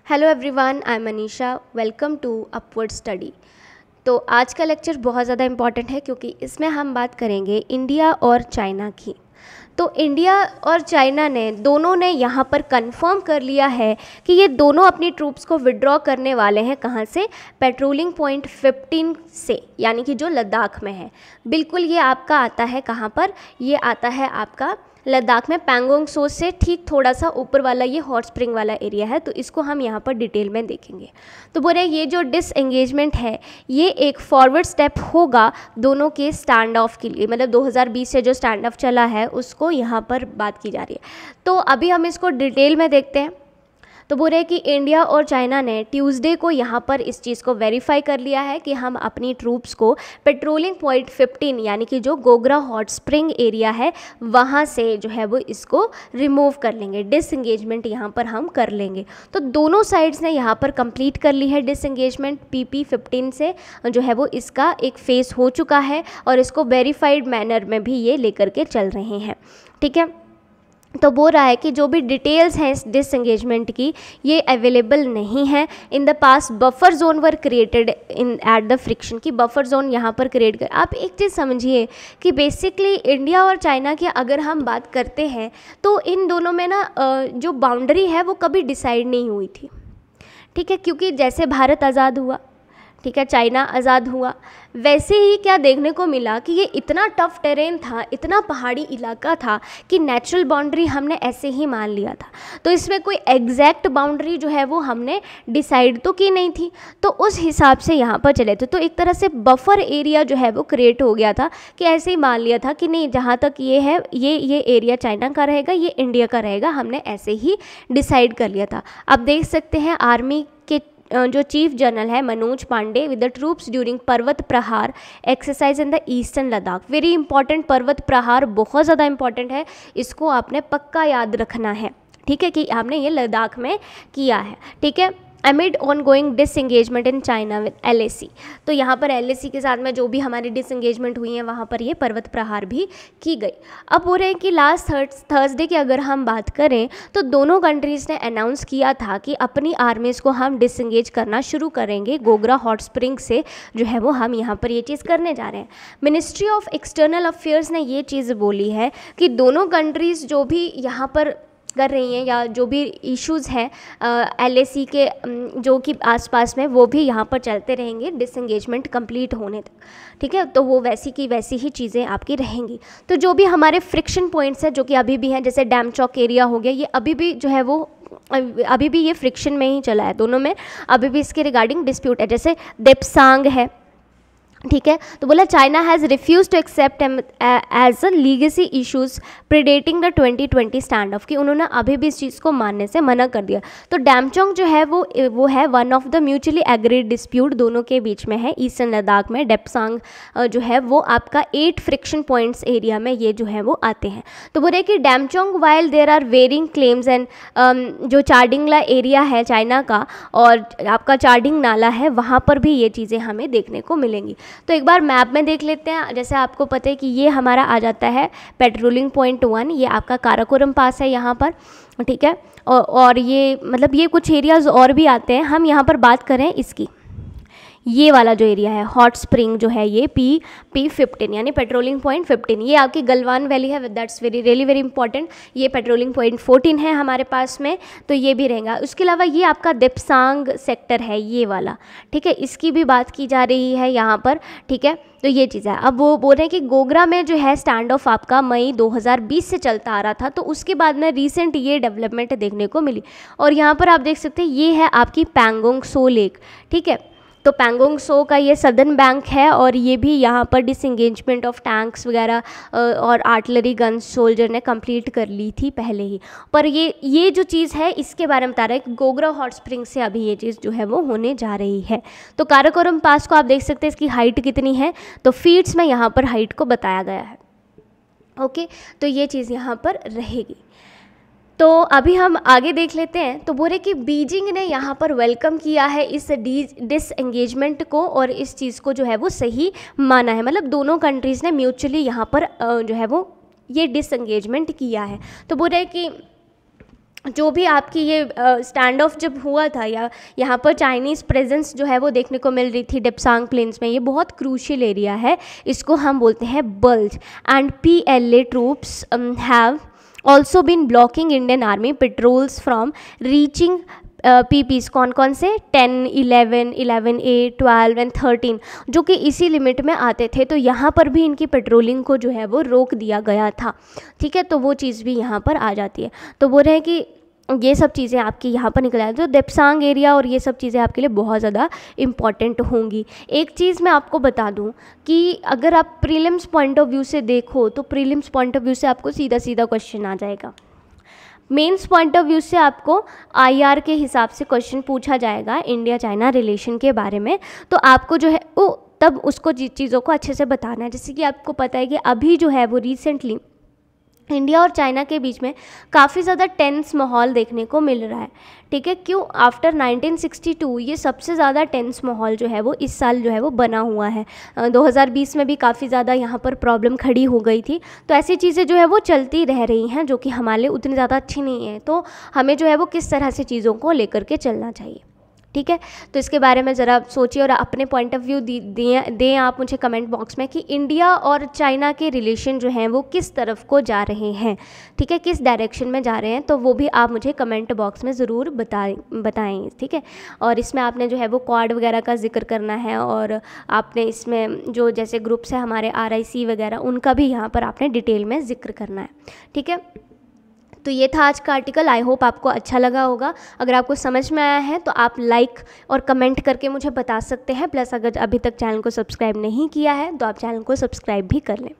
Hello everyone, I am Manisha. Welcome to Upward Study. तो आज का लेक्चर बहुत ज़्यादा इम्पॉर्टेंट है क्योंकि इसमें हम बात करेंगे इंडिया और चाइना की। तो इंडिया और चाइना ने दोनों ने यहाँ पर कंफर्म कर लिया है कि ये दोनों अपनी ट्रूप्स को विड्रॉ करने वाले हैं। कहाँ से? पेट्रोलिंग पॉइंट 15 से, यानी कि जो लद्दाख में है। बिल्कुल ये आपका आता है कहाँ पर? ये आता है आपका लद्दाख में, पैंगोंग सो से ठीक थोड़ा सा ऊपर वाला ये हॉट स्प्रिंग वाला एरिया है। तो इसको हम यहाँ पर डिटेल में देखेंगे। तो बोले ये जो डिसएंगेजमेंट है ये एक फॉरवर्ड स्टेप होगा दोनों के स्टैंड ऑफ के लिए, मतलब 2020 से जो स्टैंड ऑफ चला है उसको यहाँ पर बात की जा रही है। तो अभी हम इसको डिटेल में देखते हैं। तो बोल रहे हैं कि इंडिया और चाइना ने ट्यूसडे को यहाँ पर इस चीज़ को वेरीफाई कर लिया है कि हम अपनी ट्रूप्स को पेट्रोलिंग पॉइंट 15 यानी कि जो गोगरा हॉट स्प्रिंग एरिया है वहाँ से जो है वो इसको रिमूव कर लेंगे, डिसएंगेजमेंट यहाँ पर हम कर लेंगे। तो दोनों साइड्स ने यहाँ पर कंप्लीट कर ली है डिसएंगेजमेंट। PP-15 से जो है वो इसका एक फेस हो चुका है और इसको वेरीफाइड मैनर में भी ये लेकर के चल रहे हैं। ठीक है, तो बोल रहा है कि जो भी डिटेल्स हैं इस डिसएंगेजमेंट की ये अवेलेबल नहीं है। In the pass buffer zone were created in at the friction की बफर जोन यहाँ पर क्रिएट कर। आप एक चीज़ समझिए कि बेसिकली इंडिया और चाइना की अगर हम बात करते हैं तो इन दोनों में ना जो बाउंड्री है वो कभी डिसाइड नहीं हुई थी। ठीक है, क्योंकि जैसे भारत आज़ाद हुआ, ठीक है, चाइना आज़ाद हुआ, वैसे ही क्या देखने को मिला कि ये इतना टफ टेरेन था, इतना पहाड़ी इलाका था कि नेचुरल बाउंड्री हमने ऐसे ही मान लिया था। तो इसमें कोई एग्जैक्ट बाउंड्री जो है वो हमने डिसाइड तो की नहीं थी। तो उस हिसाब से यहाँ पर चले थे। तो एक तरह से बफर एरिया जो है वो क्रिएट हो गया था कि ऐसे ही मान लिया था कि नहीं, जहाँ तक ये है ये एरिया चाइना का रहेगा, ये इंडिया का रहेगा, हमने ऐसे ही डिसाइड कर लिया था। आप देख सकते हैं आर्मी के जो चीफ जनरल है Manoj Pandey with the troops during Parvat Prahar exercise in the eastern Ladakh. Very important, Parvat Prahar बहुत ज़्यादा इंपॉर्टेंट है, इसको आपने पक्का याद रखना है। ठीक है, कि आपने ये लद्दाख में किया है। ठीक है, amid on going disengagement in China with LAC। तो यहाँ पर LAC के साथ में जो भी हमारी डिसएंगेजमेंट हुई है वहाँ पर ये पर्वत प्रहार भी की गई। अब बोल रहे हैं कि लास्ट थर्सडे की अगर हम बात करें तो दोनों कंट्रीज़ ने अनाउंस किया था कि अपनी आर्मीज़ को हम डिसएंगेज करना शुरू करेंगे गोगरा हॉट स्प्रिंग से, जो है वो हम यहाँ पर ये चीज़ करने जा रहे हैं। मिनिस्ट्री ऑफ एक्सटर्नल अफेयर्स ने ये चीज़ बोली है कि दोनों कंट्रीज़ जो भी यहाँ पर कर रही हैं या जो भी इश्यूज़ हैं LAC के जो कि आसपास में, वो भी यहाँ पर चलते रहेंगे डिसएंगेजमेंट कंप्लीट होने तक। ठीक है, तो वो वैसी की वैसी ही चीज़ें आपकी रहेंगी। तो जो भी हमारे फ्रिक्शन पॉइंट्स हैं जो कि अभी भी हैं, जैसे डैम चौक एरिया हो गया, ये अभी भी जो है वो अभी भी ये फ्रिक्शन में ही चला है, दोनों में अभी भी इसके रिगार्डिंग डिस्प्यूट है। जैसे देपसांग है, ठीक है, तो बोला China has refuse to accept as a legacy issues predating the 2020 stand off, कि उन्होंने अभी भी इस चीज़ को मानने से मना कर दिया। तो डैमचोंग जो है वो है one of the mutually agreed dispute दोनों के बीच में है ईस्टर्न लद्दाख में। डेप्सांग जो है वो आपका 8 फ्रिक्शन पॉइंट्स एरिया में ये जो है वो आते हैं। तो बोले कि Demchok while there are varying claims and जो चारडिंगला एरिया है चाइना का और आपका चारडिंग नाला है, वहाँ पर भी ये चीज़ें हमें देखने को मिलेंगी। तो एक बार मैप में देख लेते हैं। जैसे आपको पता है कि ये हमारा आ जाता है पेट्रोलिंग पॉइंट 1, ये आपका काराकोरम पास है यहाँ पर। ठीक है, और ये मतलब ये कुछ एरियाज़ और भी आते हैं। हम यहाँ पर बात करें इसकी, ये वाला जो एरिया है हॉट स्प्रिंग जो है ये PP-15 यानी पेट्रोलिंग पॉइंट 15, ये आपकी गलवान वैली है, दैट्स रियली वेरी इंपॉर्टेंट। ये पेट्रोलिंग पॉइंट 14 है हमारे पास में, तो ये भी रहेगा। उसके अलावा ये आपका देपसांग सेक्टर है ये वाला, ठीक है, इसकी भी बात की जा रही है यहाँ पर। ठीक है, तो ये चीज़ है। अब वो बोल रहे हैं कि गोगरा में जो है स्टैंड ऑफ आपका मई 2020 से चलता आ रहा था, तो उसके बाद में रिसेंट ये डेवलपमेंट देखने को मिली। और यहाँ पर आप देख सकते हैं ये है आपकी पैंगोंग सो लेक। ठीक है, तो पैंगोंग सो का ये सदर्न बैंक है और ये भी यहाँ पर डिसएंगेजमेंट ऑफ टैंक्स वगैरह और आर्टिलरी गन्स सोल्जर ने कंप्लीट कर ली थी पहले ही। पर ये जो चीज़ है इसके बारे में बता रहा है कि गोगरा हॉट स्प्रिंग से अभी ये चीज़ जो है वो होने जा रही है। तो काराकोरम पास को आप देख सकते हैं इसकी हाइट कितनी है, तो फीट्स में यहाँ पर हाइट को बताया गया है। ओके, तो ये चीज़ यहाँ पर रहेगी। तो अभी हम आगे देख लेते हैं। तो बोले कि बीजिंग ने यहाँ पर वेलकम किया है इस डिसएंगेजमेंट को और इस चीज़ को जो है वो सही माना है, मतलब दोनों कंट्रीज़ ने म्यूचुअली यहाँ पर जो है वो ये डिसएंगेजमेंट किया है। तो बोले कि जो भी आपकी ये स्टैंड ऑफ जब हुआ था या यहाँ पर चाइनीज़ प्रेजेंस जो है वो देखने को मिल रही थी डेप्सांग प्लेन्स में, ये बहुत क्रूशियल एरिया है, इसको हम बोलते हैं bulge. And PLA troops have also been blocking Indian army patrols from reaching PPs, कौन कौन से 10, 11, 11A, 12 एंड 13 जो कि इसी लिमिट में आते थे, तो यहाँ पर भी इनकी पेट्रोलिंग को जो है वो रोक दिया गया था। ठीक है, तो वो चीज़ भी यहाँ पर आ जाती है। तो बोल रहे हैं कि ये सब चीज़ें आपकी यहाँ पर निकल आए, तो देप्सांग एरिया और ये सब चीज़ें आपके लिए बहुत ज़्यादा इम्पॉर्टेंट होंगी। एक चीज़ मैं आपको बता दूँ कि अगर आप प्रीलिम्स पॉइंट ऑफ व्यू से देखो तो प्रीलिम्स पॉइंट ऑफ व्यू से आपको सीधा सीधा क्वेश्चन आ जाएगा। मेंस पॉइंट ऑफ व्यू से आपको IR के हिसाब से क्वेश्चन पूछा जाएगा इंडिया चाइना रिलेशन के बारे में, तो आपको जो है वो तब उसको चीज़ों को अच्छे से बताना है। जैसे कि आपको पता है कि अभी जो है वो रिसेंटली इंडिया और चाइना के बीच में काफ़ी ज़्यादा टेंस माहौल देखने को मिल रहा है। ठीक है, क्यों? आफ्टर 1962 ये सबसे ज़्यादा टेंस माहौल जो है वो इस साल जो है वो बना हुआ है। 2020 में भी काफ़ी ज़्यादा यहाँ पर प्रॉब्लम खड़ी हो गई थी, तो ऐसी चीज़ें जो है वो चलती रह रही हैं जो कि हमारे लिए उतनी ज़्यादा अच्छी नहीं है। तो हमें जो है वो किस तरह से चीज़ों को लेकर के चलना चाहिए। ठीक है, तो इसके बारे में ज़रा सोचिए और अपने पॉइंट ऑफ व्यू दें आप मुझे कमेंट बॉक्स में कि इंडिया और चाइना के रिलेशन जो हैं वो किस तरफ को जा रहे हैं। ठीक है, किस डायरेक्शन में जा रहे हैं, तो वो भी आप मुझे कमेंट बॉक्स में ज़रूर बताएं। ठीक है, और इसमें आपने जो है वो क्वाड वगैरह का जिक्र करना है, और आपने इसमें जो जैसे ग्रुप्स है हमारे RIC वगैरह, उनका भी यहाँ पर आपने डिटेल में जिक्र करना है। ठीक है, तो ये था आज का आर्टिकल। आई होप आपको अच्छा लगा होगा। अगर आपको समझ में आया है तो आप लाइक और कमेंट करके मुझे बता सकते हैं। प्लस अगर अभी तक चैनल को सब्सक्राइब नहीं किया है तो आप चैनल को सब्सक्राइब भी कर लें।